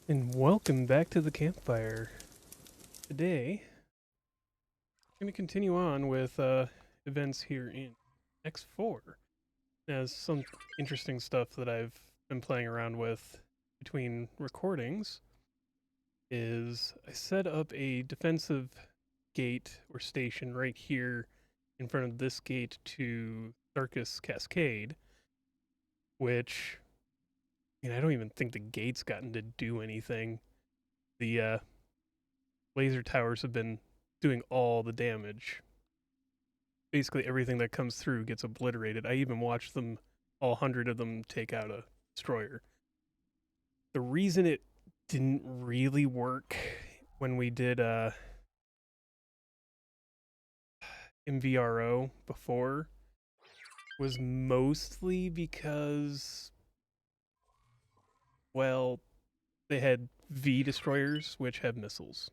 And welcome back to the campfire. Today, we're going to continue on with events here in X4. There's some interesting stuff that I've been playing around with between recordings is I set up a defensive gate or station right here in front of this gate to Darkus Cascade, which I don't even think the gate's gotten to do anything. The laser towers have been doing all the damage. Basically, everything that comes through gets obliterated. I even watched them, all 100 of them, take out a destroyer. The reason it didn't really work when we did MVRO before was mostly because, well, they had V destroyers, which have missiles.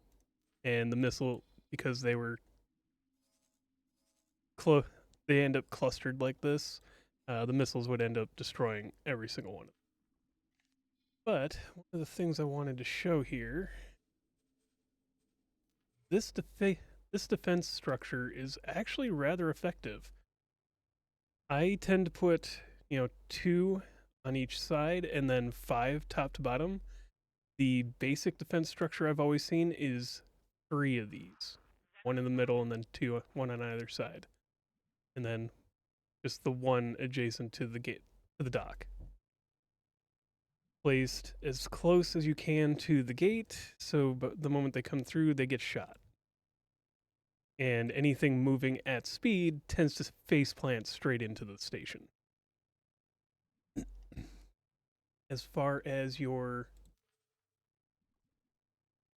And the missile, because they end up clustered like this, the missiles would end up destroying every single one. But one of the things I wanted to show here, this this defense structure is actually rather effective. I tend to put, two on each side and then 5 top to bottom. The basic defense structure I've always seen is 3 of these. One in the middle and then one on either side. And then just the one adjacent to the gate, to the dock. Placed as close as you can to the gate, so but the moment they come through, they get shot. And anything moving at speed tends to face plant straight into the station. As far as your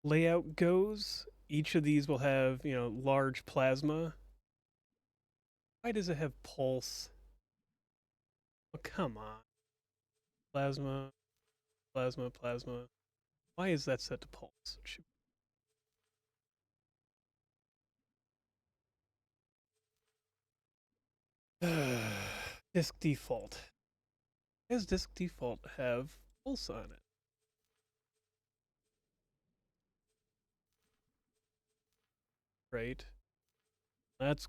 layout goes, each of these will have, large plasma. Why does it have pulse? Oh, come on. Plasma, plasma, plasma. Why is that set to pulse? Disk default. Why does disk default have pulse on it? Right? That's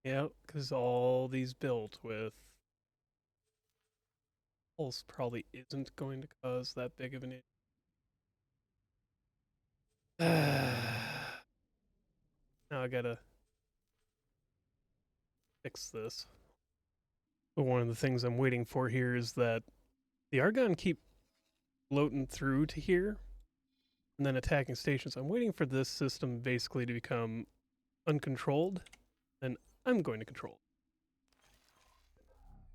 yeah, because all these built with pulse probably isn't going to cause that big of an issue. Now I gotta fix this. But one of the things I'm waiting for here is that the Argon keep floating through to here and then attacking stations. I'm waiting for this system basically to become uncontrolled, and I'm going to control.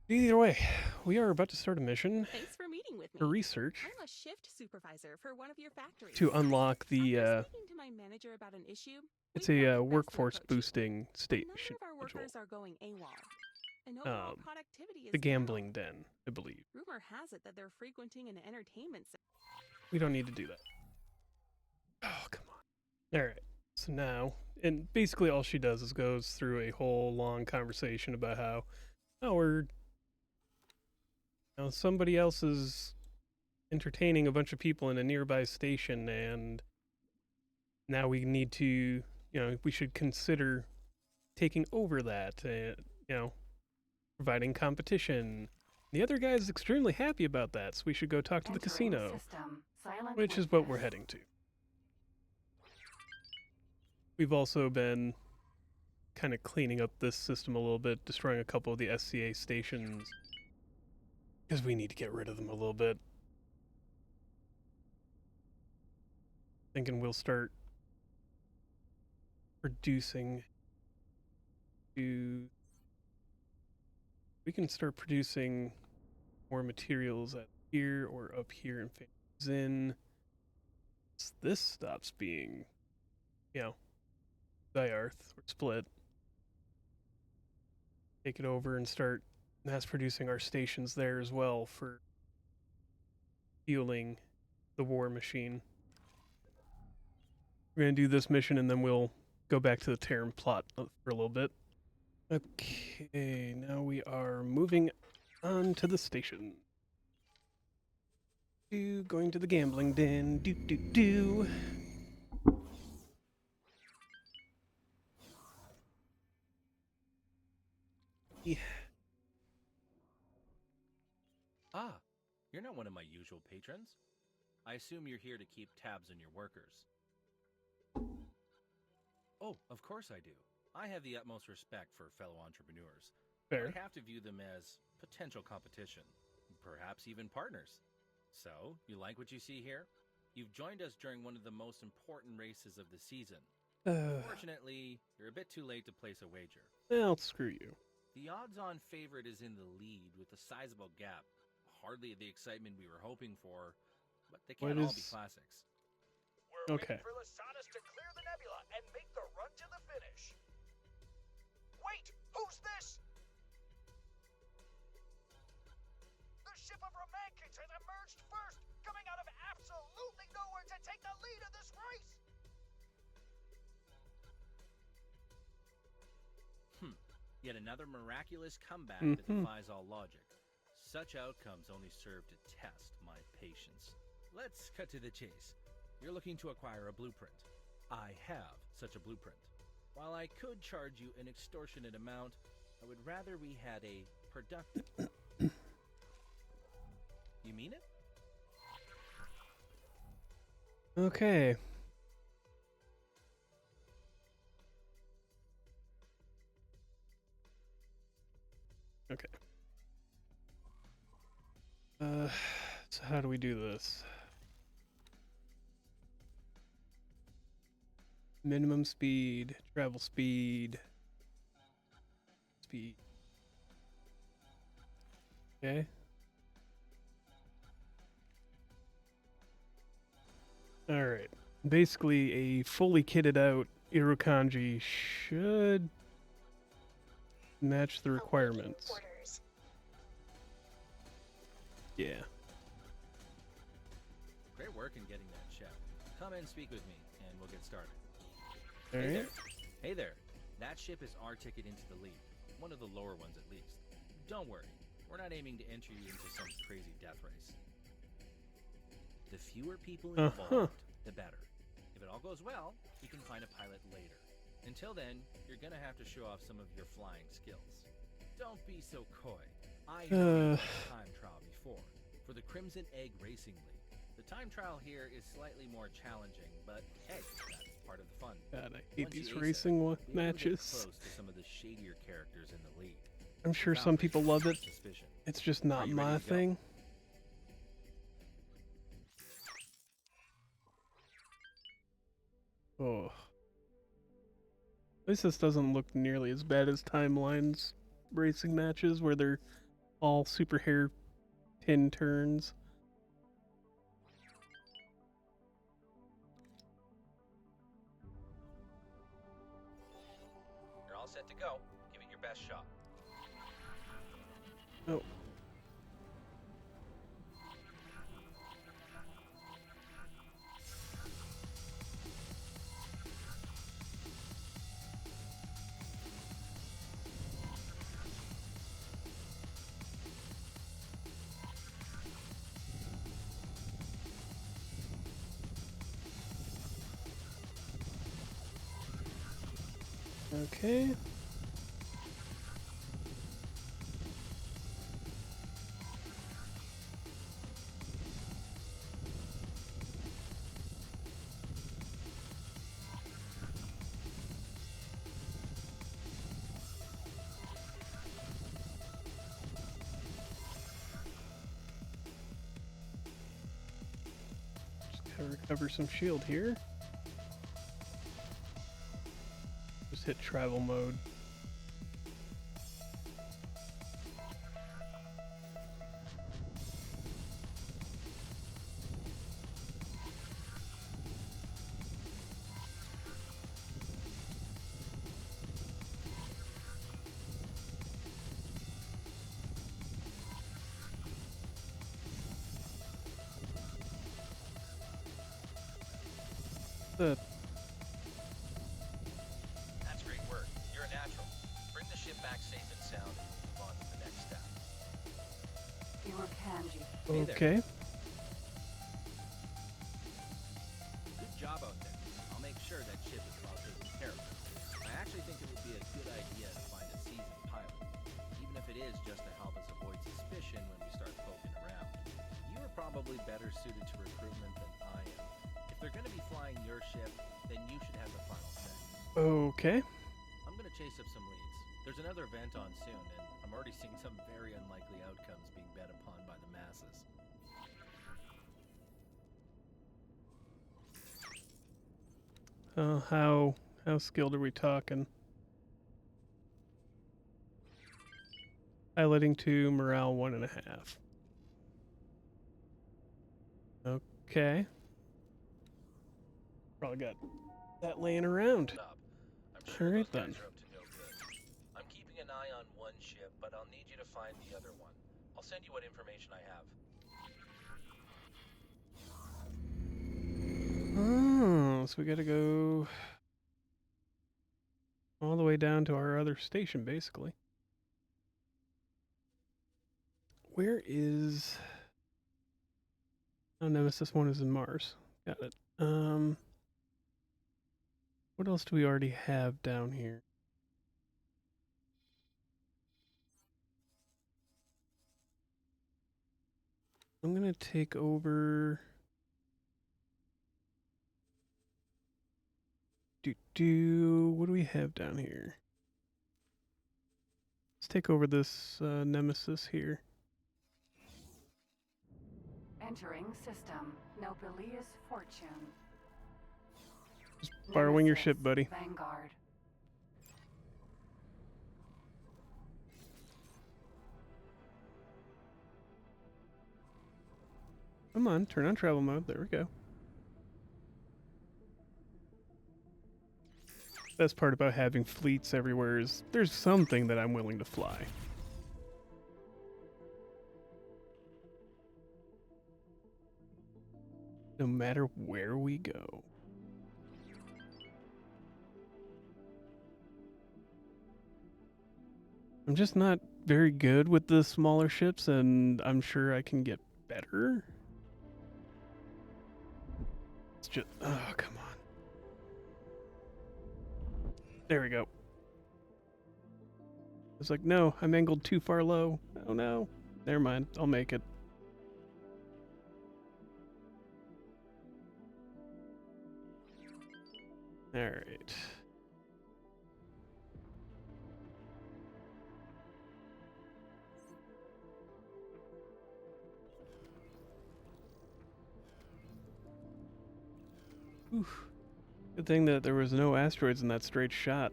Either way, we are about to start a mission. Thanks for meeting with me. For research. I'm a shift supervisor for one of your factories. To unlock the After speaking to my manager about an issue, it's a workforce boosting station. A number of our workers are going AWOL. And overall productivity is the gambling down. den, I believe. Rumor has it that they're frequenting an entertainment center. We don't need to do that. Oh, come on. All right. So now, and basically all she does is goes through a whole long conversation about how, somebody else is entertaining a bunch of people in a nearby station, and now we need to, we should consider taking over that, providing competition. The other guy is extremely happy about that, so we should go talk to the casino, which is what we're heading to. We've also been kind of cleaning up this system a little bit, destroying a couple of the SCA stations, because we need to get rid of them a little bit. Thinking we'll start producing we can start producing more materials at here or up here in Zin. This stops being, Diarth or Split. Take it over and start mass producing our stations there as well for fueling the war machine. We're gonna do this mission and then we'll go back to the Terran plot for a little bit. Okay, now we are moving on to the station. Going to the gambling den. Do. Yeah. Ah, you're not one of my usual patrons. I assume you're here to keep tabs on your workers. Oh, of course I do. I have the utmost respect for fellow entrepreneurs. Fair. I have to view them as potential competition, perhaps even partners. So, you like what you see here? You've joined us during one of the most important races of the season. Unfortunately, you're a bit too late to place a wager. Well, screw you. The odds-on favorite is in the lead with a sizable gap. Hardly the excitement we were hoping for, but they can't all be classics. We're waiting for Lasanis to clear the nebula and make the run to the finish. Wait, who's this? The ship of Romankins has emerged first, coming out of absolutely nowhere to take the lead in this race. Yet another miraculous comeback that defies all logic. Such outcomes only serve to test my patience. Let's cut to the chase. You're looking to acquire a blueprint. I have such a blueprint. While I could charge you an extortionate amount, I would rather we had a productive... You mean it? Okay. Okay. So how do we do this? Minimum speed, travel speed, speed. Okay. Alright. Basically, a fully kitted out Irokanji should match the requirements. Yeah. Great work in getting that check. Come and speak with me, and we'll get started. Alright. Hey there. That ship is our ticket into the lead. One of the lower ones, at least. Don't worry. We're not aiming to enter you into some crazy death race. The fewer people involved, the better. If it all goes well, you can find a pilot later. Until then, you're gonna have to show off some of your flying skills. Don't be so coy. I know you've time trial before, for the Crimson Egg Racing League. The time trial here is slightly more challenging, but hey, that's part of the fun. God, I hate these racing matches. Close to some of the shadier characters in the league. I'm sure some people love it. It's just not my thing. Oh. At least this doesn't look nearly as bad as Timeline's racing matches where they're all super hairpin turns. You're all set to go. Give it your best shot. Oh. Okay. Just gotta recover some shield here. Just hit travel mode. The That's great work. You're a natural. Bring the ship back safe and sound and move on to the next step. Your kanji. Hey there. okay. Good job out there. I'll make sure that ship is well taken care of. I actually think it would be a good idea to find a seasoned pilot, even if it is just to help us avoid suspicion when we start poking around. You are probably better suited to recruitment than I am. If they're going to be flying your ship, then you should have the final say. Okay. I'm going to chase up some leads. There's another event on soon, and I'm already seeing some very unlikely outcomes being bet upon by the masses. How skilled are we talking? Highlighting to morale 1.5. Okay. Probably got that laying around. I'm sure Alright those then. guys are up to no good. I'm keeping an eye on one ship, but I'll need you to find the other one. I'll send you what information I have. Oh, so we gotta go all the way down to our other station, basically. Where is... Oh, Nemesis 1 is in Mars. Got it. What else do we already have down here? I'm gonna take over... What do we have down here? Let's take over this Nemesis here. Entering system. Nobilious fortune. Just borrowing your Nemesis, ship, buddy. Vanguard. Come on, turn on travel mode. There we go. Best part about having fleets everywhere is there's something that I'm willing to fly. No matter where we go. I'm just not very good with the smaller ships, and I'm sure I can get better. It's just... Oh, come on. There we go. It's like, no, I'm angled too far low. Oh no. Never mind, I'll make it. Alright. Oof. Good thing that there was no asteroids in that straight shot.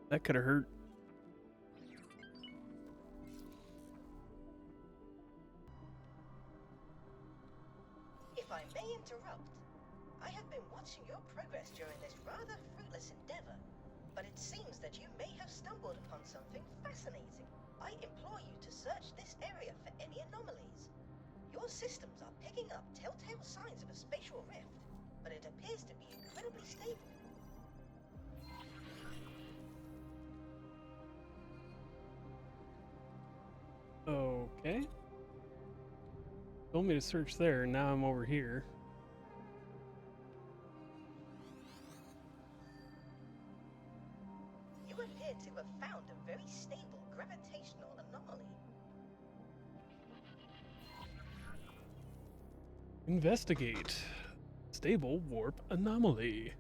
That could have hurt. If I may interrupt, I have been watching your progress during this rather fruitless endeavor, but it seems that you may have stumbled upon something fascinating. I implore you to search this area for any anomalies. Your systems are picking up telltale signs of a spatial rift, but it appears to be incredibly stable. Okay. Told me to search there, and now I'm over here. You appear to have found a very stable gravitational anomaly. Investigate. Stable warp anomaly.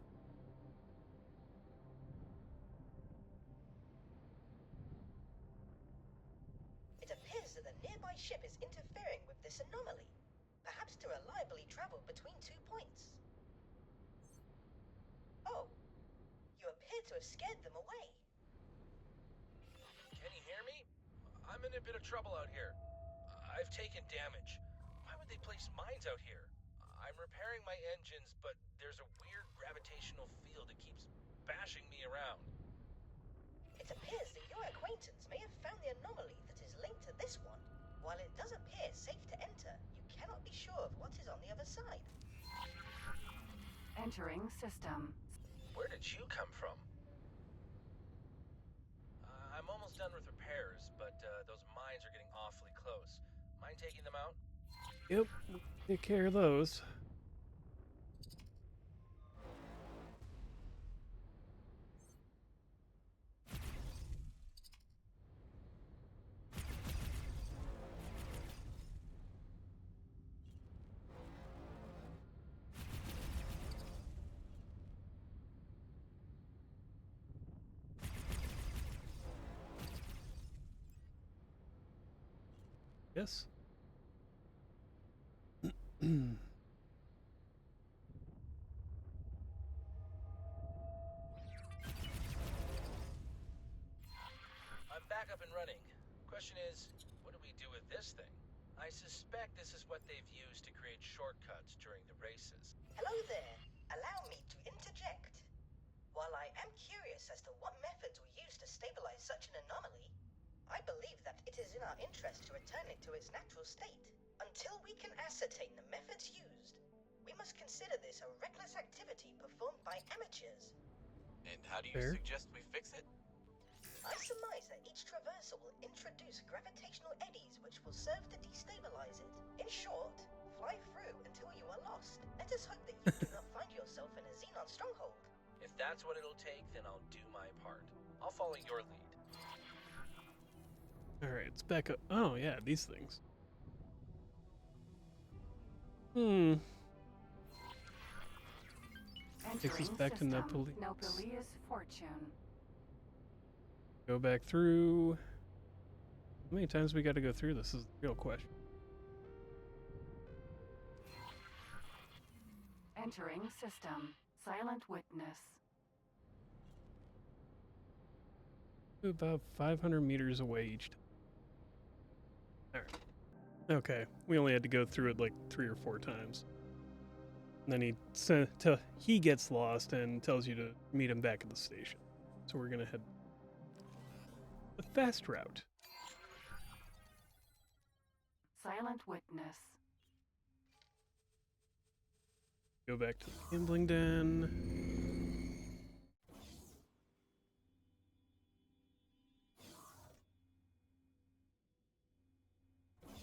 It appears that a nearby ship is interfering with this anomaly, perhaps to reliably travel between 2 points. Oh, you appear to have scared them away. Can you hear me? I'm in a bit of trouble out here. I've taken damage. Why would they place mines out here? I'm repairing my engines, but there's a weird gravitational field that keeps bashing me around. It appears that your acquaintance may have found the anomaly that is linked to this one. While it does appear safe to enter, you cannot be sure of what is on the other side. Entering system. Where did you come from? I'm almost done with repairs, but those mines are getting awfully close. Mind taking them out? Yep, we'll take care of those. Yes. I'm back up and running. Question is, what do we do with this thing? I suspect this is what they've used to create shortcuts during the races. Hello there. Allow me to interject. While I am curious as to what methods were used to stabilize such an anomaly, I believe that it is in our interest to return it to its natural state. Until we can ascertain the methods used, we must consider this a reckless activity performed by amateurs. And how do you Fair. suggest we fix it? I surmise that each traversal will introduce gravitational eddies which will serve to destabilize it. In short, fly through until you are lost. Let us hope that you do not find yourself in a Xenon stronghold. If that's what it'll take, then I'll do my part. I'll follow your lead. Alright, it's back up. Oh, yeah, these things. Takes us Entering back to system. Nepalese. Nopalia's fortune. Go back through. How many times we got to go through this is the real question. Entering system. Silent witness. About 500 meters away each time. Alright. Okay, we only had to go through it like 3 or 4 times. And then he gets lost and tells you to meet him back at the station. So we're gonna head the fast route. Silent witness. Go back to the gambling den.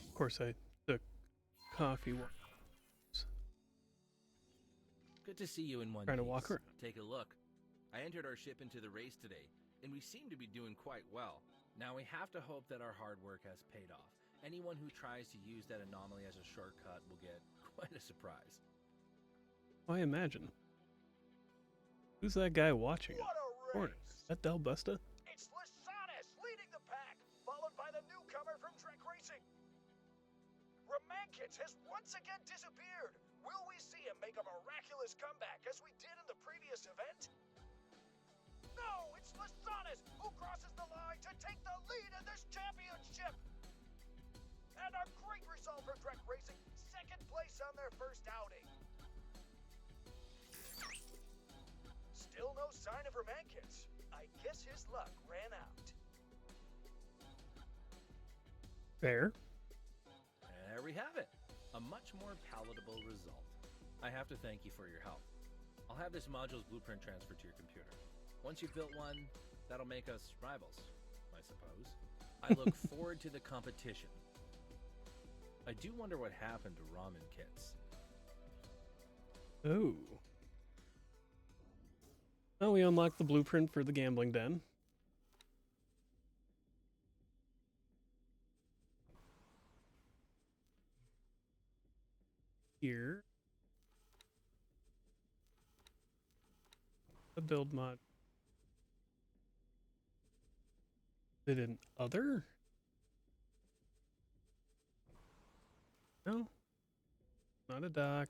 Of course, I took coffee. Good to see you in one Trying to piece. walk around. Take a look. I entered our ship into the race today, and we seem to be doing quite well. Now we have to hope that our hard work has paid off. Anyone who tries to use that anomaly as a shortcut will get quite a surprise. I imagine. Who's that guy watching it? What a Corner. race! Is that Del Busta? It's Lasanis leading the pack, followed by the newcomer from Trek Racing. Romankins has once again disappeared. Will we see him make a miraculous comeback as we did in the previous event? No, it's Lasanis who crosses the line to take the lead in this championship. And a great result for Trek Racing, second place on their first outing. Still no sign of Romankins. I guess his luck ran out. Fair. There we have it. A much more palatable result. I have to thank you for your help. I'll have this module's blueprint transferred to your computer. Once you've built one, that'll make us rivals, I suppose. I look forward to the competition. I do wonder what happened to ramen kits. Oh. Well, we unlocked the blueprint for the gambling den. Here. The build mod. Is it an other? No. Not a dock.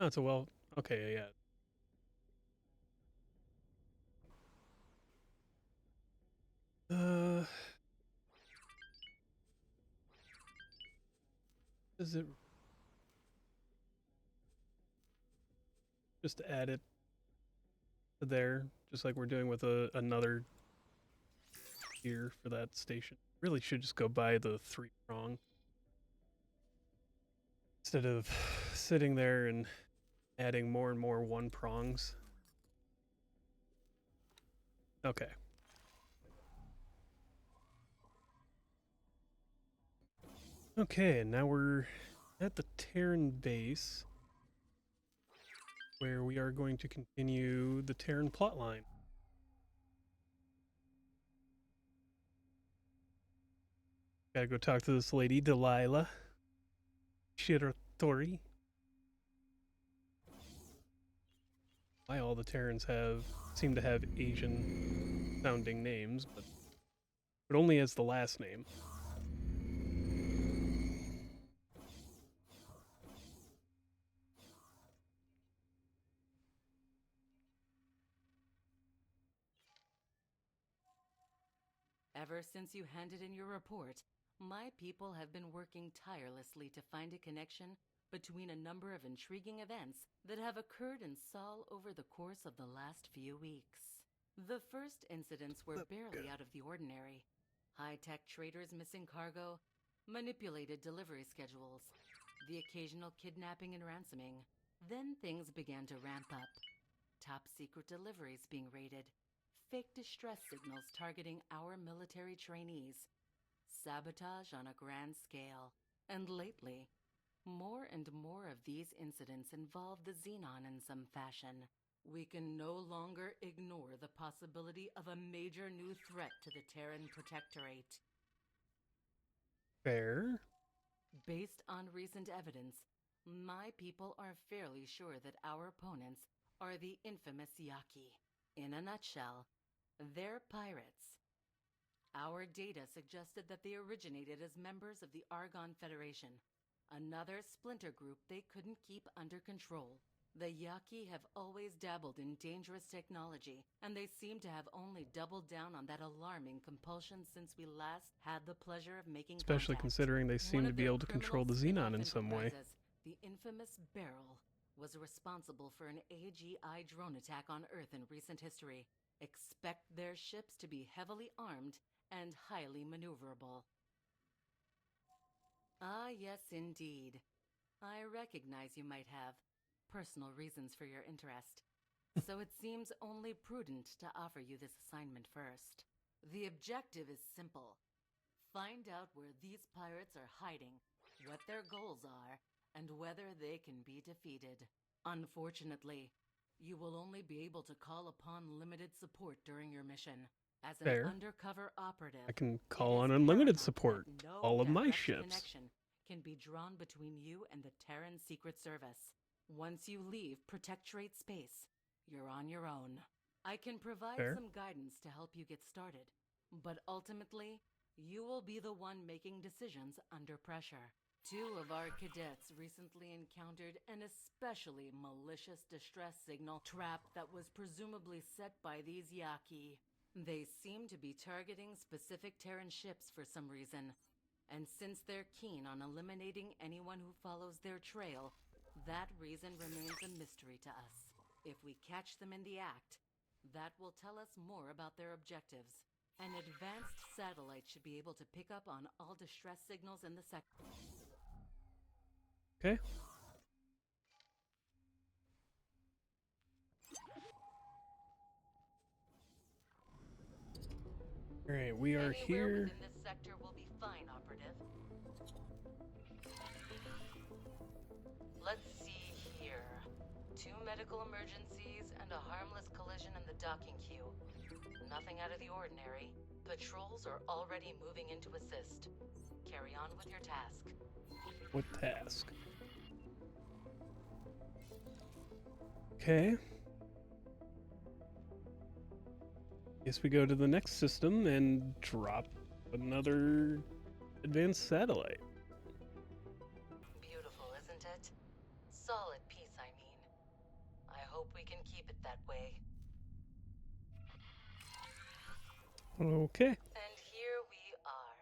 Oh, it's a well. Okay, yeah. Is it just add it to there, just like we're doing with another here for that station? Really should just go buy the 3-prong instead of sitting there and adding more and more one prongs. Okay. Okay, now we're at the Terran base, where we are going to continue the Terran plotline. Gotta go talk to this lady, Delilah Shiratori. Why all the Terrans seem to have Asian sounding names, but only as the last name. Ever since you handed in your report, my people have been working tirelessly to find a connection between a number of intriguing events that have occurred in Sol over the course of the last few weeks. The first incidents were barely out of the ordinary. High-tech traders missing cargo, manipulated delivery schedules, the occasional kidnapping and ransoming. Then things began to ramp up. Top-secret deliveries being raided, fake distress signals targeting our military trainees, sabotage on a grand scale, and lately, more and more of these incidents involve the Xenon in some fashion. We can no longer ignore the possibility of a major new threat to the Terran Protectorate. Fair. Based on recent evidence, my people are fairly sure that our opponents are the infamous Yaki. In a nutshell, they're pirates. Our data suggested that they originated as members of the Argon Federation, another splinter group they couldn't keep under control. The Yaki have always dabbled in dangerous technology, and they seem to have only doubled down on that alarming compulsion since we last had the pleasure of making Especially contact. considering they seem to be able to control the Xenon in some way. The infamous Beryl was responsible for an AGI drone attack on Earth in recent history. Expect their ships to be heavily armed and highly maneuverable. Ah, yes, indeed. I recognize you might have personal reasons for your interest, so it seems only prudent to offer you this assignment first. The objective is simple. Find out where these pirates are hiding, what their goals are, and whether they can be defeated. Unfortunately, you will only be able to call upon limited support during your mission. As an Fair. undercover operative, I can it call is on unlimited paramount support. that no All of my direct ships. connection can be drawn between you and the Terran Secret Service. Once you leave Protectorate space, you're on your own. I can provide Fair. some guidance to help you get started, but ultimately, you will be the one making decisions under pressure. 2 of our cadets recently encountered an especially malicious distress signal trap that was presumably set by these Yaki. They seem to be targeting specific Terran ships for some reason, and since they're keen on eliminating anyone who follows their trail, that reason remains a mystery to us. If we catch them in the act, that will tell us more about their objectives. An advanced satellite should be able to pick up on all distress signals in the sector. Okay. Alright, we are Anywhere here. within this sector will be fine, operative. Let's see here. 2 medical emergencies and a harmless collision in the docking queue. Nothing out of the ordinary. Patrols are already moving in to assist. Carry on with your task. What task? Okay. Guess we go to the next system and drop another advanced satellite. Beautiful, isn't it? Solid piece, I mean. I hope we can keep it that way. Okay. And here we are.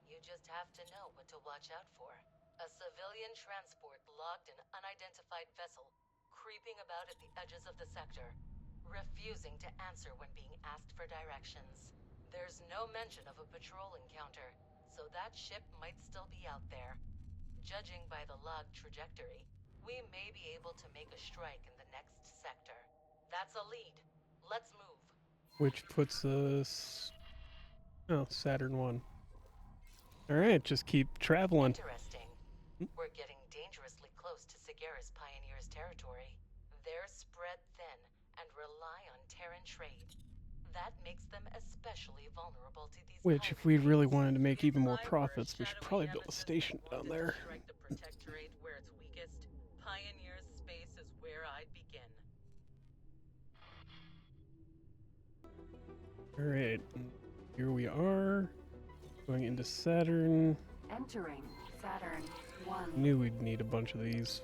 You just have to know what to watch out for. A civilian transport logged an unidentified vessel, creeping about at the edges of the sector, refusing to answer when being asked for directions. There's no mention of a patrol encounter, so that ship might still be out there. Judging by the logged trajectory, We may be able to make a strike in the next sector. That's a lead. Let's move. Which puts us... Oh, Saturn 1. Alright, just keep traveling. Interesting. We're getting dangerously close to Sagaris Pioneers' territory. They're spread thin and rely on Terran trade. That makes them especially vulnerable to these Which, if pirate we really raids. wanted to make If even more I were a profits, we should shadowy probably build a nemesis station that down wanted there. to strike the Protectorate where it's weakest, Pioneers' space is where I'd begin. Alright, here we are. Going into Saturn. Entering Saturn 1. Knew we'd need a bunch of these.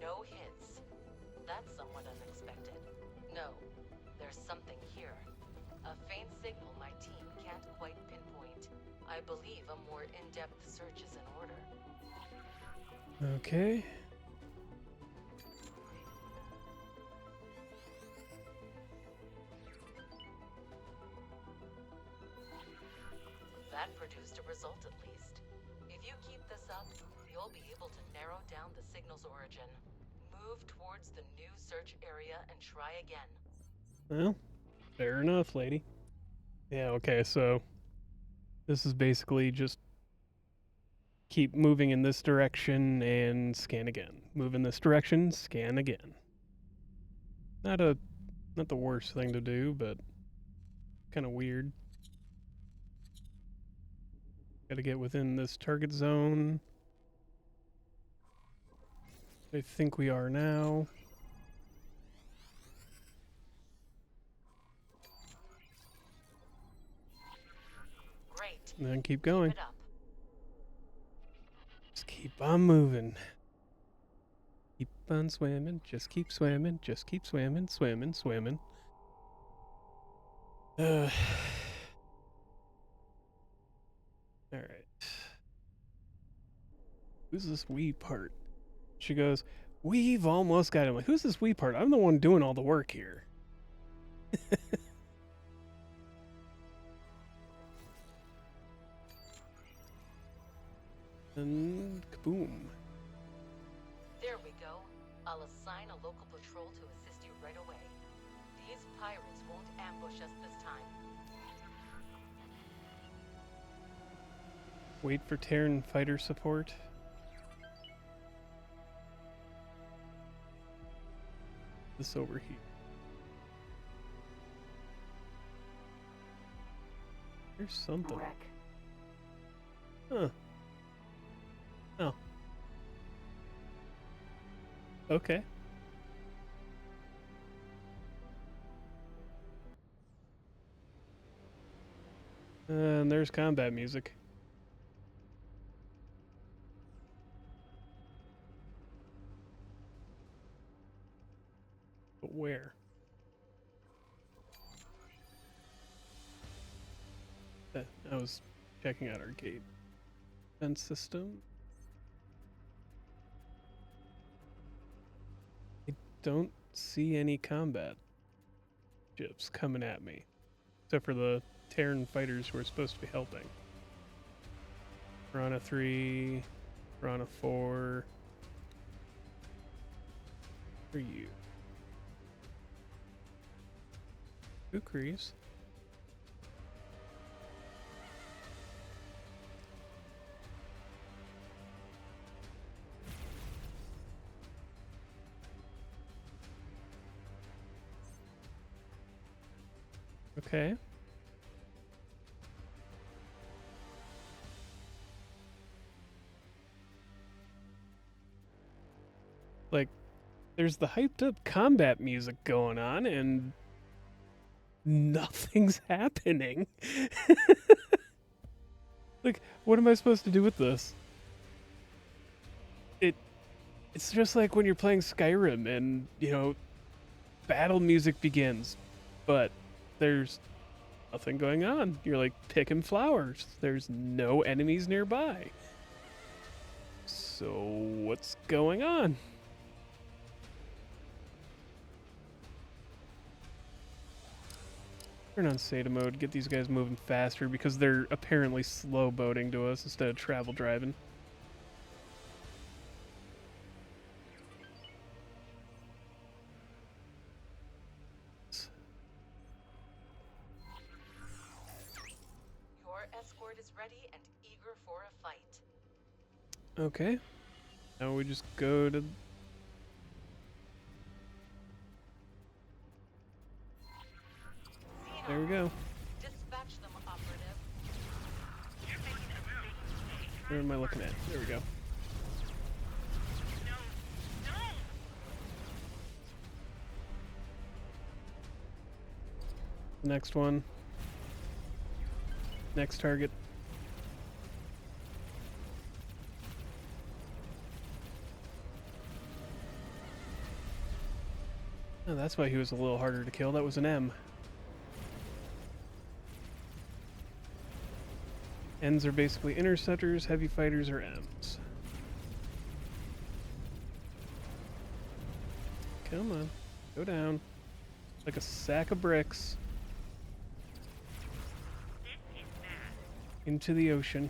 No hits. That's somewhat unexpected. No, there's something here. A faint signal my team can't quite pinpoint. I believe a more in-depth search is in order. Okay. That produced a result at least. If you keep this up, you'll be able to narrow down the signal's origin. Move towards the new search area and try again. Well, fair enough, lady. Yeah, okay, so this is basically just keep moving in this direction and scan again. Move in this direction, scan again. Not the worst thing to do, but kind of weird. Gotta get within this target zone. I think we are now. Great. And then keep going. Keep it up. Just keep on moving. Keep on swimming. Just keep swimming. Just keep swimming. Swimming. Swimming. Alright. Who's this we part? She goes, we've almost got him. Like, who's this we part? I'm the one doing all the work here. And kaboom. There we go. I'll assign a local patrol to assist you right away. These pirates won't ambush us this time. Wait for Terran fighter support. This over here. There's something. Wreck. Huh. Oh. Okay. And there's combat music. But where? I was checking out our gate defense system. I don't see any combat ships coming at me, except for the Terran fighters who are supposed to be helping. Piranha 3, Piranha 4. Who are you? Kukris. Okay. Like, there's the hyped up combat music going on, and nothing's happening. Like, what am I supposed to do with this? It's just like when you're playing Skyrim and, you know, battle music begins, but there's nothing going on. You're like picking flowers. There's no enemies nearby. So what's going on? Turn on Sata mode, get these guys moving faster because they're apparently slow boating to us instead of travel driving. support is ready and eager for a fight. Okay. Now we just go to... There we go. Dispatch them, operative. Where am I looking at? There we go. Next one. Next target. Oh, that's why he was a little harder to kill. That was an M. N's are basically interceptors, heavy fighters are M's. Come on. Go down. Like a sack of bricks. Into the ocean.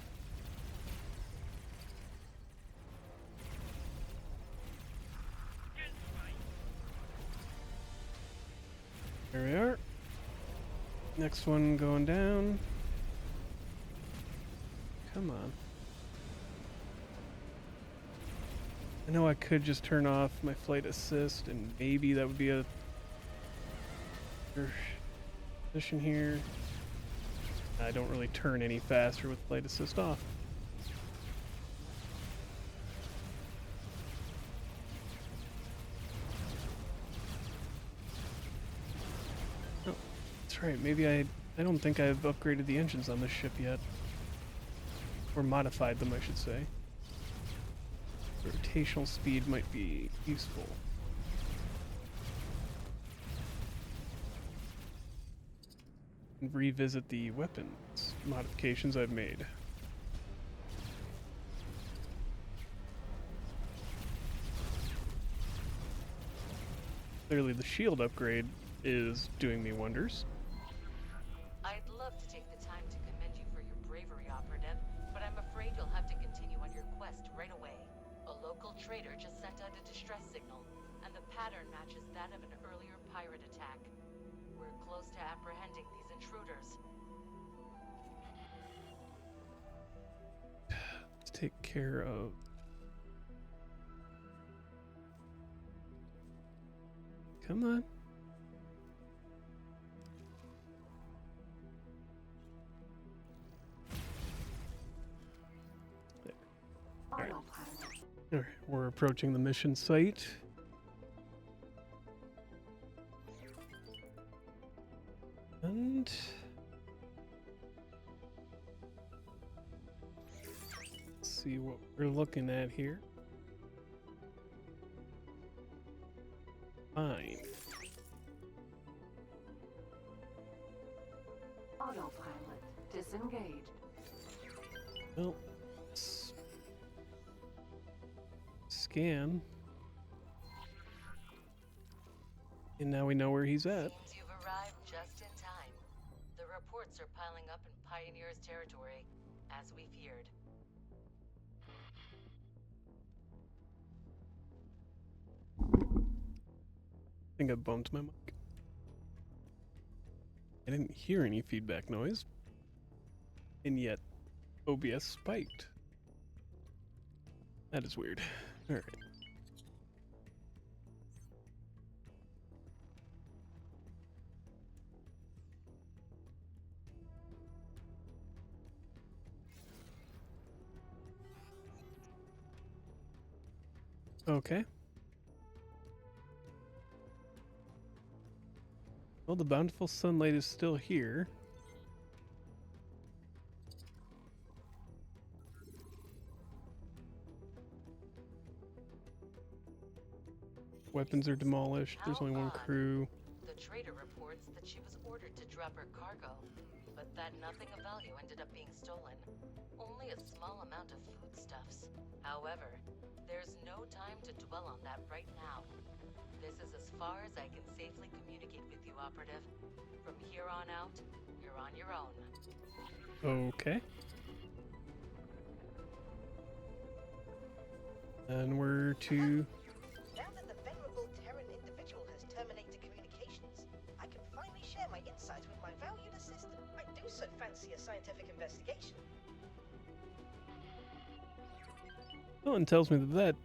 There we are. Next one going down. Come on. I know I could just turn off my flight assist and maybe that would be a position here. I don't really turn any faster with flight assist off. Oh, that's right. Maybe I don't think I've upgraded the engines on this ship yet. Or modified them, I should say. Rotational speed might be useful. And revisit the weapons modifications I've made. Clearly the shield upgrade is doing me wonders. I'd love to take the time to commend you for your bravery, operative, but I'm afraid you'll have to continue on your quest right away. A local trader just sent out a distress signal, and the pattern matches that of an earlier pirate attack. We're close to apprehending these intruders. Let's take care of... Come on. Alright. Alright, we're approaching the mission site. And... let's see what we're looking at here. Fine. Autopilot disengaged. Well, scan. And now we know where he's at. Seems you've arrived just in time. The reports are piling up in Pioneer's territory, as we feared. I think I bumped my mic. I didn't hear any feedback noise. And yet, OBS spiked. That is weird. Alright. Okay. Well, the bountiful sunlight is still here. Weapons are demolished. There's How only one odd. crew. The trader reports that she was ordered to drop her cargo, but that nothing of value ended up being stolen. Only a small amount of foodstuffs. However, there's no time to dwell on that right now. This is as far as I can safely communicate with you, operative. From here on out, you're on your own. Okay. And we're to... Now that the venerable Terran individual has terminated communications, I can finally share my insights with my valued assistant. I do so fancy a scientific investigation. Someone tells me that that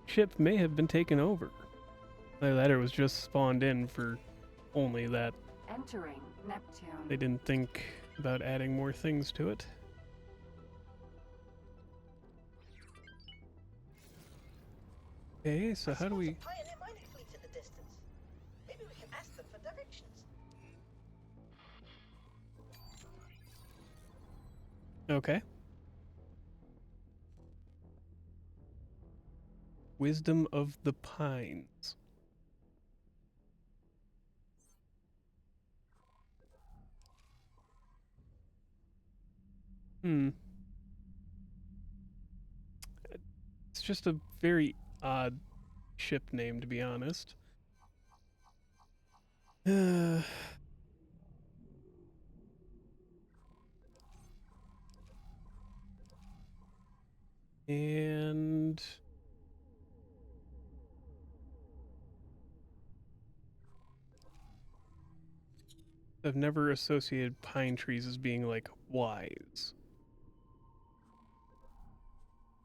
ship may have been taken over. Either that or was just spawned in for only that. Entering Neptune. They didn't think about adding more things to it. Okay, so how do we... A pioneer mining fleet in the distance. Maybe we can ask them for directions. Okay. Wisdom of the Pines. It's just a very odd ship name, to be honest. And I've never associated pine trees as being like wise.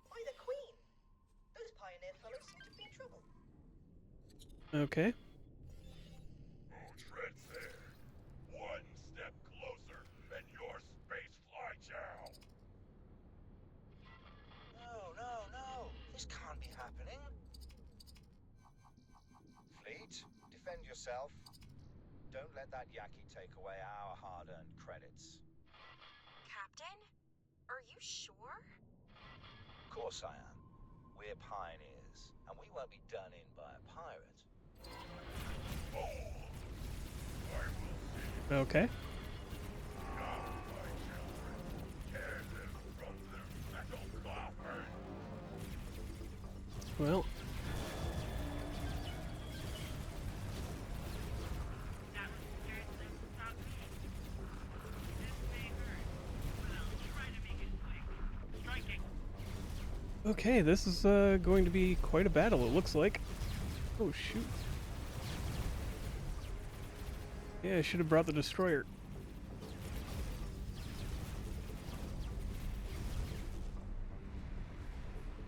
Why the Queen? Those pioneer fellows seem to be in trouble. Okay. Oh, tread there. One step closer, and your space flight down. No. This can't be happening. Fleet, defend yourself. Don't let that Yaki take away our hard-earned credits. Captain? Are you sure? Of course I am. We're pioneers, and we won't be done in by a pirate. Okay. Well. Okay, this is going to be quite a battle, it looks like. Oh, shoot. Yeah, I should have brought the destroyer.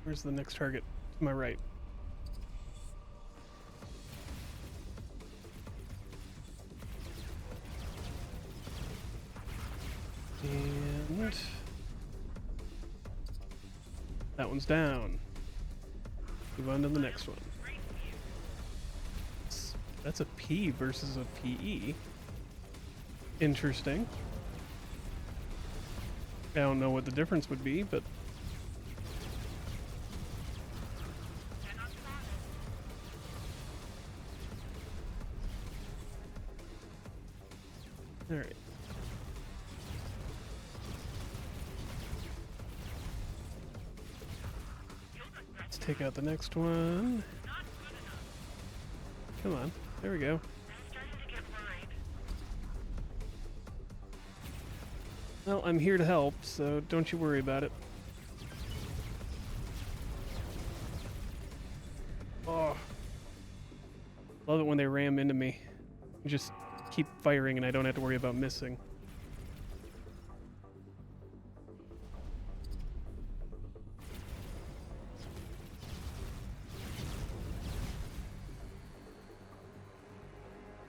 Where's the next target? To my right. And that one's down. Move on to the next one. That's a P versus a PE. Interesting. I don't know what the difference would be, but... Alright. Let's take out the next one. Come on. There we go. Well, I'm here to help, so don't you worry about it. Oh. Love it when they ram into me. Just keep firing and I don't have to worry about missing.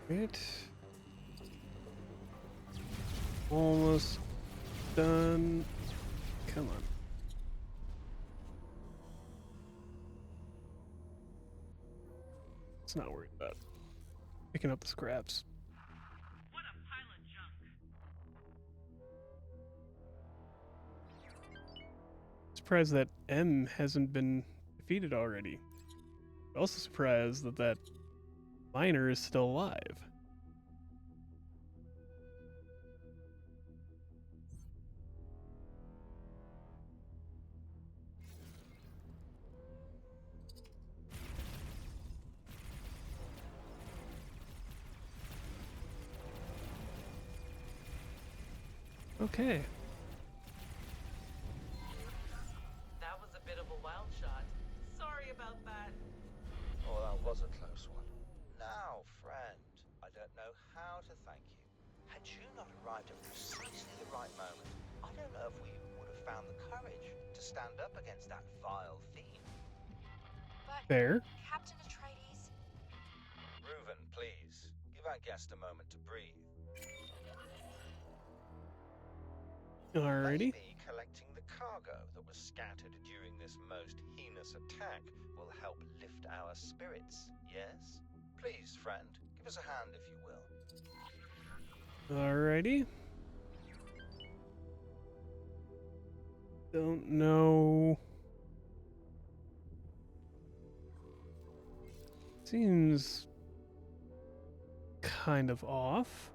Right. Almost done. Come on. Let's not worry about picking up the scraps. What a pile of junk. Surprised that M hasn't been defeated already. Also surprised that that miner is still alive. Okay. That was a bit of a wild shot. Sorry about that. Oh, that was a close one. Now, friend, I don't know how to thank you. Had you not arrived at precisely the right moment, I don't know if we would have found the courage to stand up against that vile fiend. But, Fair. Captain Atreides... Reuven, please, give our guest a moment to breathe. Alrighty. Maybe collecting the cargo that was scattered during this most heinous attack will help lift our spirits, yes? Please, friend, give us a hand if you will. Alrighty. Don't know. Seems kind of off.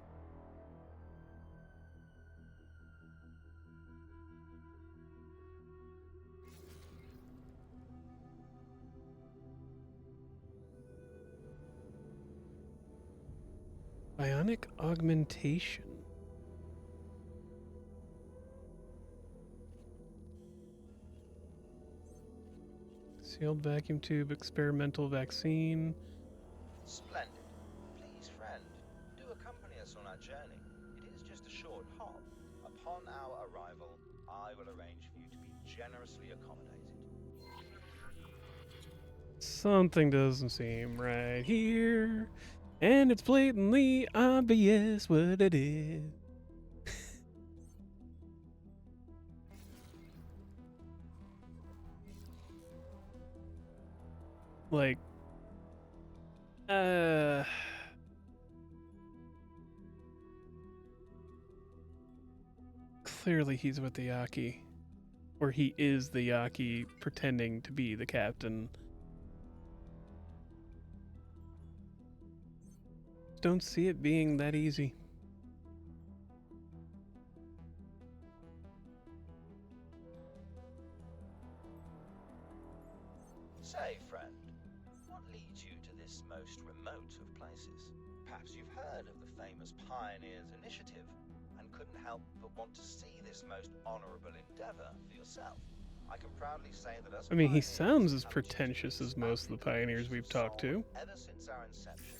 Bionic augmentation. Sealed vacuum tube experimental vaccine. Splendid. Please, friend, do accompany us on our journey. It is just a short hop. Upon our arrival, I will arrange for you to be generously accommodated. Something doesn't seem right here, and it's blatantly obvious what it is. Like, clearly he's with the Yaki. Or he is the Yaki pretending to be the captain. Don't see it being that easy. Say, friend, what leads you to this most remote of places? Perhaps you've heard of the famous Pioneers Initiative and couldn't help but want to see this most honorable endeavor for yourself. I can proudly say that us I mean, he pioneers sounds as have pretentious as most of the expanded pioneers we've of talked to. song ever since our inception,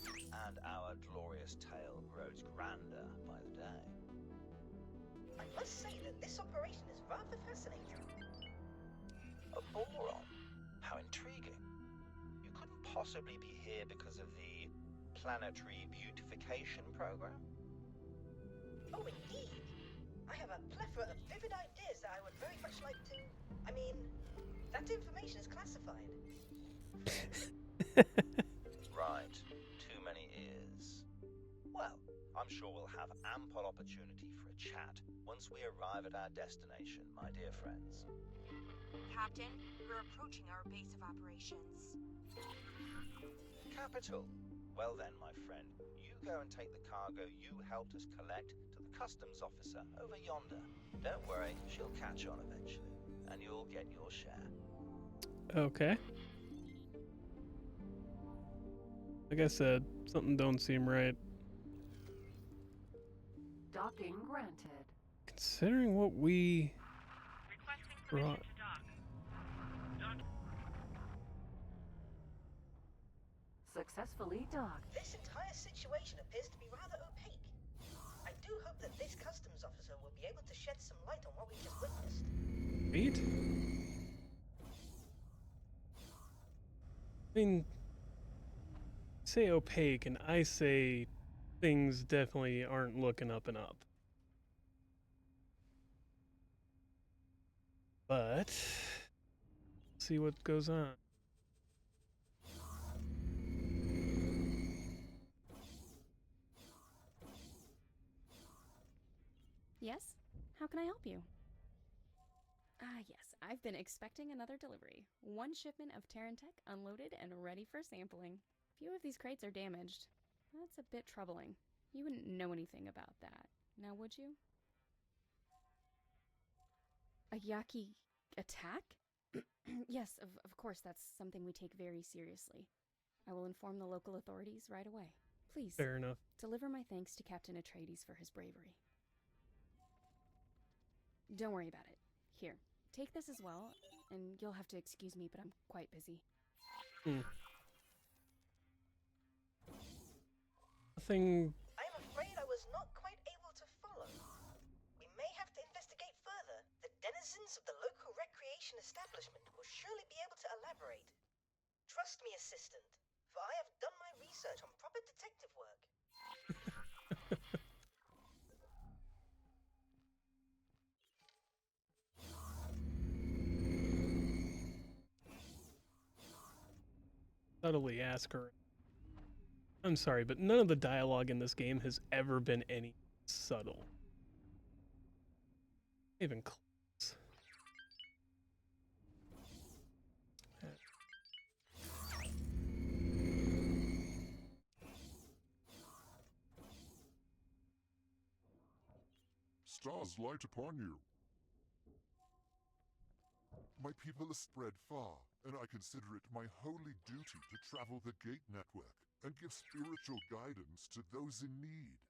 and our glorious tale grows grander by the day. I must say that this operation is rather fascinating. A boron? How intriguing. You couldn't possibly be here because of the planetary beautification program? Oh, indeed. I have a plethora of vivid ideas that I would very much like to... I mean, that information is classified. Right. Too many ears. Well, I'm sure we'll have ample opportunity for a chat once we arrive at our destination, my dear friends. Captain, we're approaching our base of operations. Capital. Well then, my friend, you go and take the cargo you helped us collect to the customs officer over yonder. Don't worry, she'll catch on eventually, and you'll get your share. Okay. Like I said, something don't seem right. Docking granted. Considering what we brought. Successfully docked. This entire situation appears to be rather opaque. I do hope that this customs officer will be able to shed some light on what we just witnessed. Right? I mean, say opaque, and I say things definitely aren't looking up and up. But, see what goes on. Yes? How can I help you? Yes, I've been expecting another delivery. One shipment of Terran tech unloaded and ready for sampling. Few of these crates are damaged. That's a bit troubling. You wouldn't know anything about that, now would you? A Yaki attack? Yes, of course, that's something we take very seriously. I will inform the local authorities right away. Please, Fair enough. deliver my thanks to Captain Atreides for his bravery. Don't worry about it. Here, take this as well, and you'll have to excuse me, but I'm quite busy. Nothing. I am afraid I was not quite able residents of the local recreation establishment will surely be able to elaborate. Trust me, assistant, for I have done my research on proper detective work. Subtly ask her. I'm sorry, but none of the dialogue in this game has ever been any subtle. Even close. Stars light upon you. My people are spread far, and I consider it my holy duty to travel the gate network and give spiritual guidance to those in need.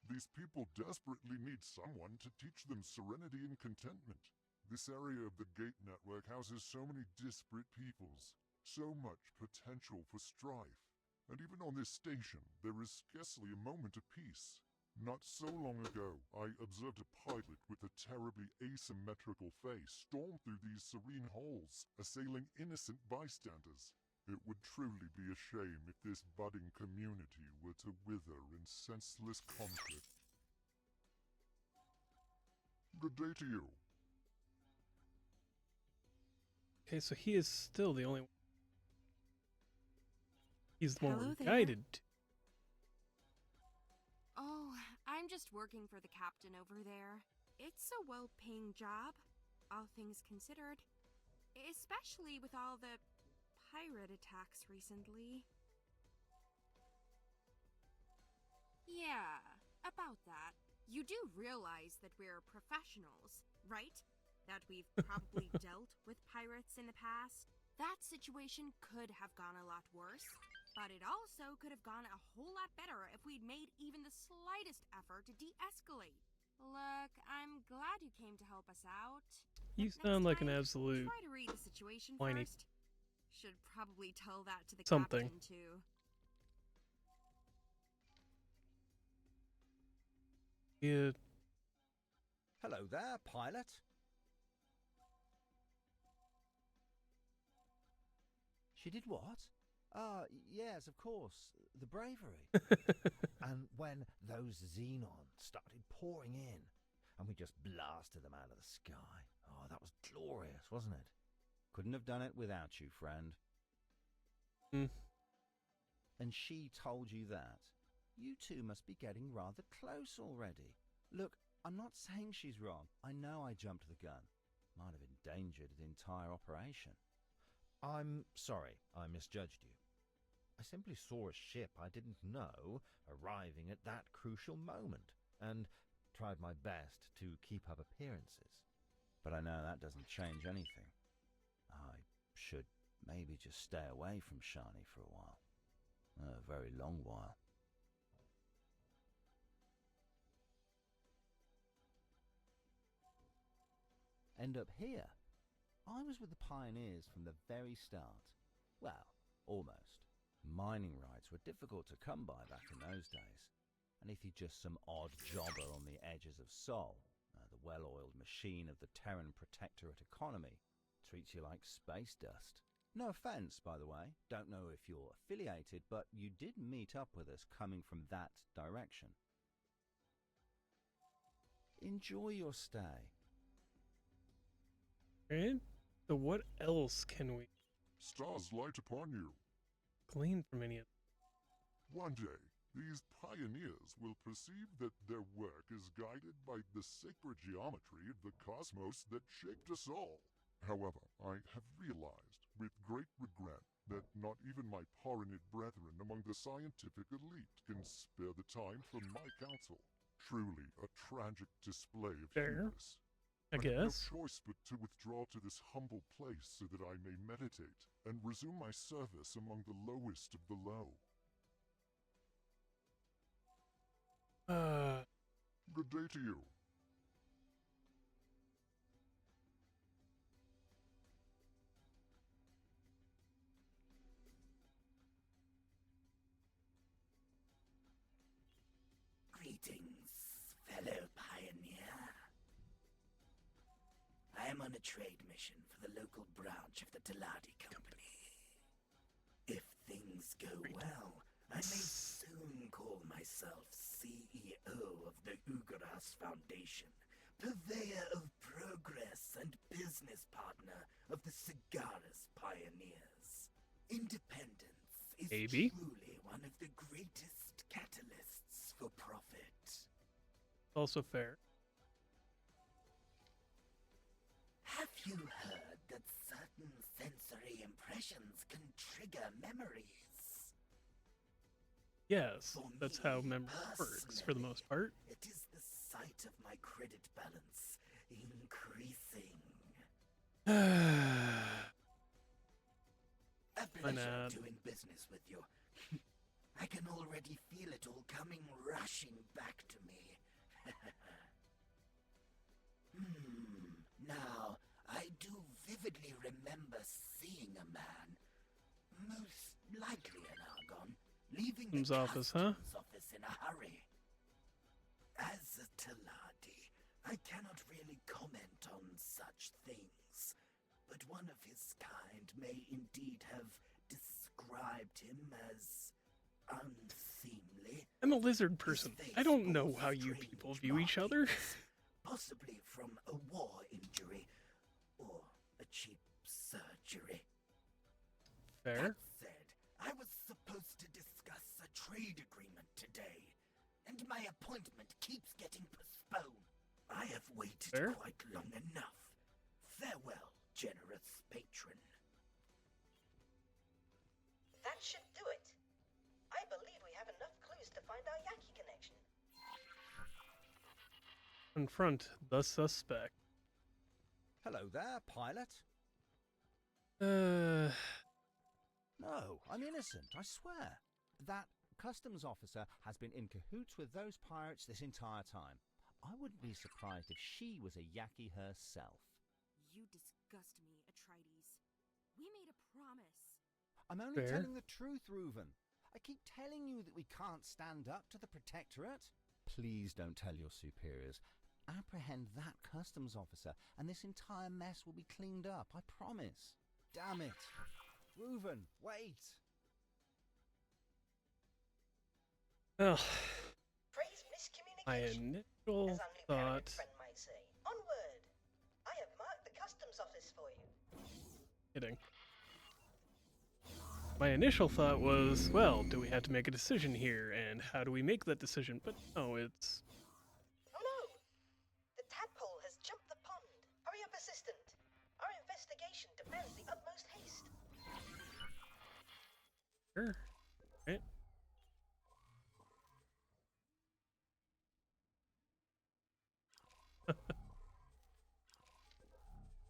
These people desperately need someone to teach them serenity and contentment. This area of the gate network houses so many disparate peoples, so much potential for strife. And even on this station, there is scarcely a moment of peace. Not so long ago, I observed a pilot with a terribly asymmetrical face storm through these serene halls, assailing innocent bystanders. It would truly be a shame if this budding community were to wither in senseless conflict. Good day to you. Okay, so he is still the only one. He's the one Hello we're there. guided to. Oh, I'm just working for the captain over there. It's a well-paying job, all things considered. Especially with all the pirate attacks recently. Yeah, about that. You do realize that we're professionals, right? That we've probably dealt with pirates in the past. That situation could have gone a lot worse, but it also could have gone a whole lot better if we'd made even the slightest effort to de-escalate. Look, I'm glad you came to help us out. You sound like an absolute Try to read the situation whiny first. Should probably tell that to the something. captain too. Yeah. Hello there, pilot. She did what? Yes, of course. The bravery. And when those xenons started pouring in, and we just blasted them out of the sky. Oh, that was glorious, wasn't it? Couldn't have done it without you, friend. Mm. And she told you that? You two must be getting rather close already. Look, I'm not saying she's wrong. I know I jumped the gun. Might have endangered the entire operation. I'm sorry I misjudged you. I simply saw a ship I didn't know arriving at that crucial moment and tried my best to keep up appearances. But I know that doesn't change anything. I should maybe just stay away from Shani for a while. A very long while. End up here. I was with the pioneers from the very start. Well, almost. Mining rights were difficult to come by back in those days. And if you're just some odd jobber on the edges of Sol, the well-oiled machine of the Terran protectorate economy treats you like space dust. No offense, by the way. Don't know if you're affiliated, but you did meet up with us coming from that direction. Enjoy your stay. And so what else can we Stars light upon you. glean from any of One day, these pioneers will perceive that their work is guided by the sacred geometry of the cosmos that shaped us all. However, I have realized, with great regret, that not even my Paranid brethren among the scientific elite can spare the time for my counsel. Truly a tragic display of Fair, hubris. I have guess. no choice but to withdraw to this humble place so that I may meditate and resume my service among the lowest of the low. Good day to you. Greetings, fellow pirates. a trade mission for the local branch of the Teladi Company. If things go well, I may soon call myself CEO of the Ugaras Foundation, purveyor of progress and business partner of the Cigaris pioneers. Independence is truly one of the greatest catalysts for profit. Also fair. Have you heard that certain sensory impressions can trigger memories? Yes, that's how memory works for the most part. It is the sight of my credit balance increasing. A pleasure doing business with you. I can already feel it all coming rushing back to me. Now, I do vividly remember seeing a man, most likely an Argon, leaving the office, office in a hurry. As a Teladi, I cannot really comment on such things, but one of his kind may indeed have described him as unseemly. I'm a lizard person. I don't know how you people view each other. Possibly from a war injury or a cheap surgery. Fair. That said, I was supposed to discuss a trade agreement today, and my appointment keeps getting postponed. I have waited quite long enough. Farewell, generous patron. That should do it. I believe we have enough clues to find our Yaki connection. Confront the suspect. Hello there, pilot. No, I'm innocent, I swear. That customs officer has been in cahoots with those pirates this entire time. I wouldn't be surprised if she was a Yaki herself. You disgust me, Atreides. We made a promise. I'm only telling the truth, Reuven. I keep telling you that we can't stand up to the Protectorate. Please don't tell your superiors. Apprehend that customs officer, and this entire mess will be cleaned up, I promise. Damn it. Reuven, wait. Oh. Praise miscommunication. My initial thought. Friend might say. Onward. I have marked the customs office for you. Kidding. My initial thought was, well, do we have to make a decision here, and how do we make that decision? But no, it's... Oh no! The tadpole has jumped the pond. Hurry up, assistant. Our investigation demands the utmost haste. Sure. Right.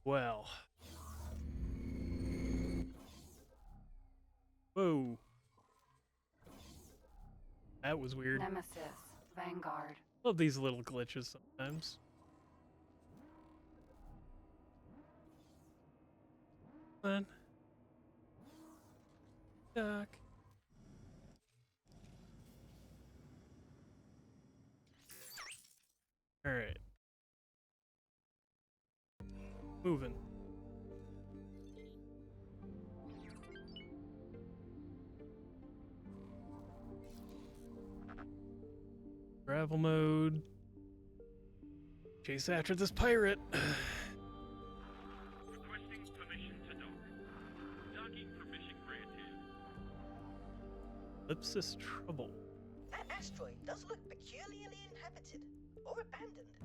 Well. Whoa. That was weird. Nemesis, Vanguard. Love these little glitches sometimes. Come on. Doc. Alright. Moving. Travel mode. Chase after this pirate. Requesting permission to dock. Docking permission granted. Ellipsis trouble. That asteroid does look peculiarly inhabited or abandoned.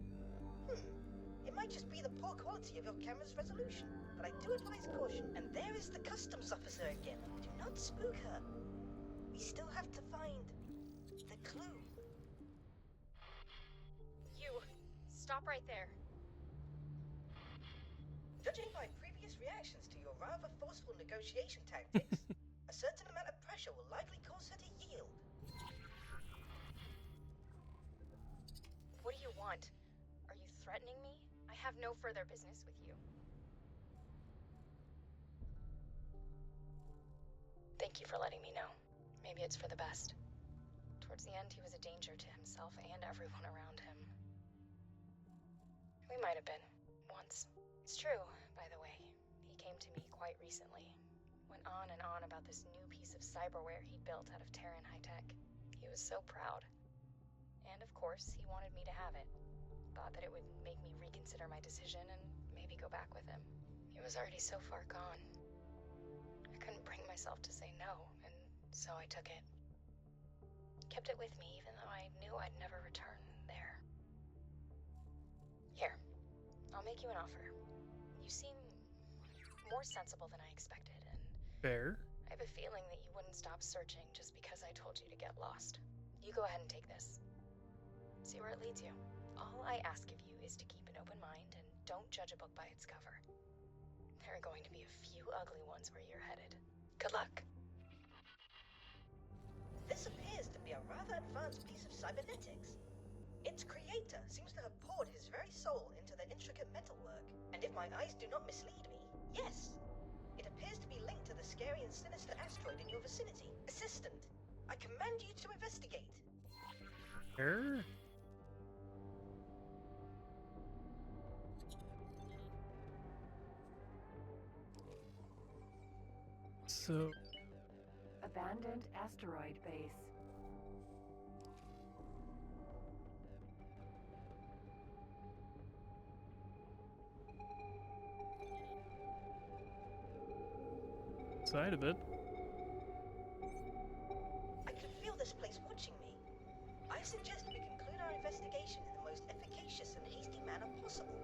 It might just be the poor quality of your camera's resolution, but I do advise caution. And there is the customs officer again. Do not spook her. We still have to find the clue. Stop right there. Judging by previous reactions to your rather forceful negotiation tactics, a certain amount of pressure will likely cause her to yield. What do you want? Are you threatening me? I have no further business with you. Thank you for letting me know. Maybe it's for the best. Towards the end, he was a danger to himself and everyone around him. We might have been, once, It's true, by the way. He came to me quite recently. Went on and on about this new piece of cyberware he'd built out of Terran high-tech. He was so proud. And of course, he wanted me to have it. Thought that it would make me reconsider my decision and maybe go back with him. He was already so far gone. I couldn't bring myself to say no, and so I took it. Kept it with me even though I knew I'd never return there. Here, I'll make you an offer. You seem more sensible than I expected, and Fair. I have a feeling that you wouldn't stop searching just because I told you to get lost. You go ahead and take this. See where it leads you. All I ask of you is to keep an open mind and don't judge a book by its cover. There are going to be a few ugly ones where you're headed. Good luck. This appears to be a rather advanced piece of cybernetics. Its creator seems to have poured his very soul into the intricate metalwork. And if my eyes do not mislead me, yes, it appears to be linked to the scary and sinister asteroid in your vicinity. Assistant, I command you to investigate. Fair. So, Abandoned asteroid base. side of it. I can feel this place watching me. I suggest we conclude our investigation in the most efficacious and hasty manner possible.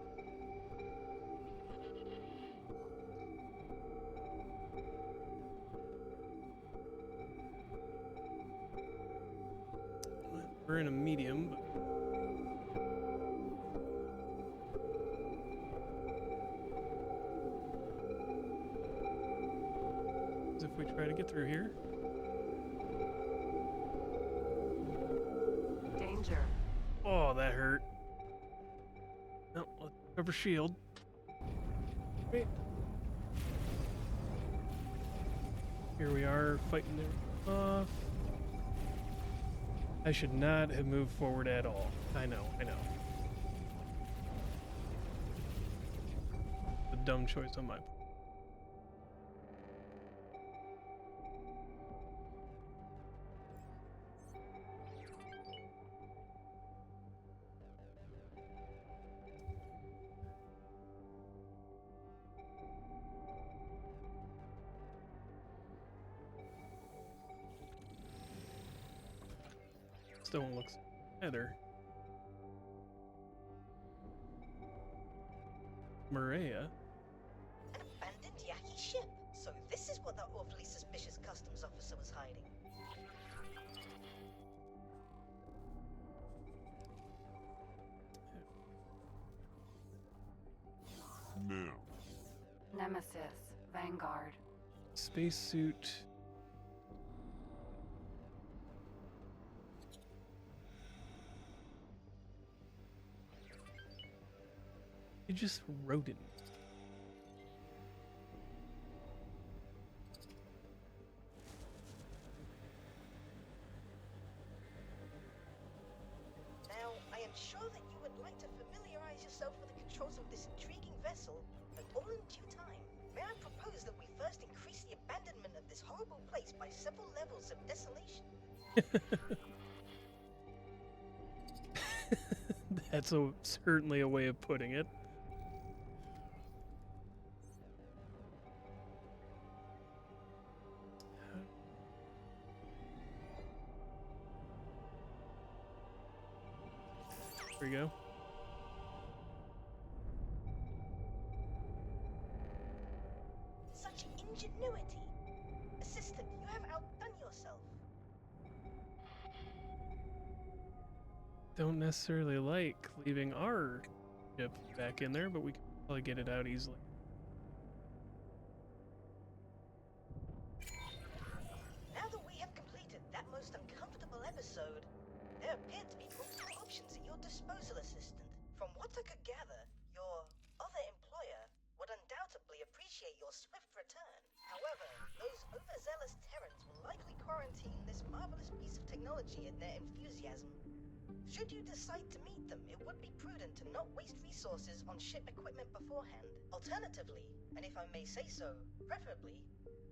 We're in a medium, but as if we try to get through here. Danger. Oh, that hurt. No, let's cover shield. Wait. Here we are fighting there off. I should not have moved forward at all. I know. A dumb choice on my part. Still looks better. Maria. An abandoned Yaki ship. So this is what that awfully suspicious customs officer was hiding. Now. Nemesis. Vanguard. Spacesuit. It just rodent. Now, I am sure that you would like to familiarize yourself with the controls of this intriguing vessel, but all in due time. May I propose that we first increase the abandonment of this horrible place by several levels of desolation? That's certainly a way of putting it. There we go. Such ingenuity! Assistant, you have outdone yourself. Don't necessarily like leaving our ship back in there, but we can probably get it out easily. Now that we have completed that most uncomfortable episode, there appear to be multiple options at your disposal, Assistant. From what I could gather, your other employer would undoubtedly appreciate your swift return. However, those overzealous Terrans will likely quarantine this marvelous piece of technology in their enthusiasm. Should you decide to meet them, it would be prudent to not waste resources on ship equipment beforehand. Alternatively, and if I may say so, preferably,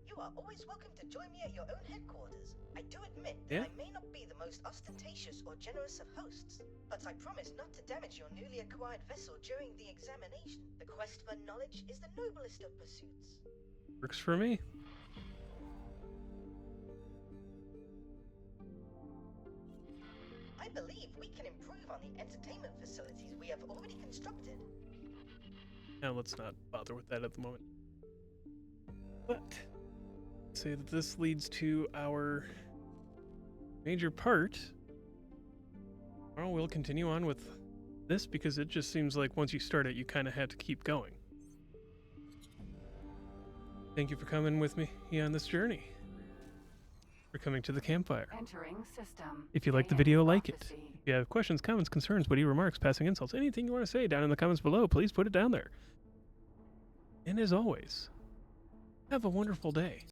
you are always welcome to join me at your own headquarters. I do admit that I may not be the most ostentatious or generous of hosts, but I promise not to damage your newly acquired vessel during the examination. The quest for knowledge is the noblest of pursuits. Works for me. I believe we can improve on the entertainment facilities we have already constructed. Now let's not bother with that at the moment. But say that this leads to our major part. Tomorrow we'll continue on with this because it just seems like once you start it, you kind of have to keep going. Thank you for coming with me on this journey. We're coming to the campfire. Entering system. If you like the video, like it. If you have questions, comments, concerns, witty remarks, passing insults, anything you want to say down in the comments below, please put it down there. And as always, have a wonderful day.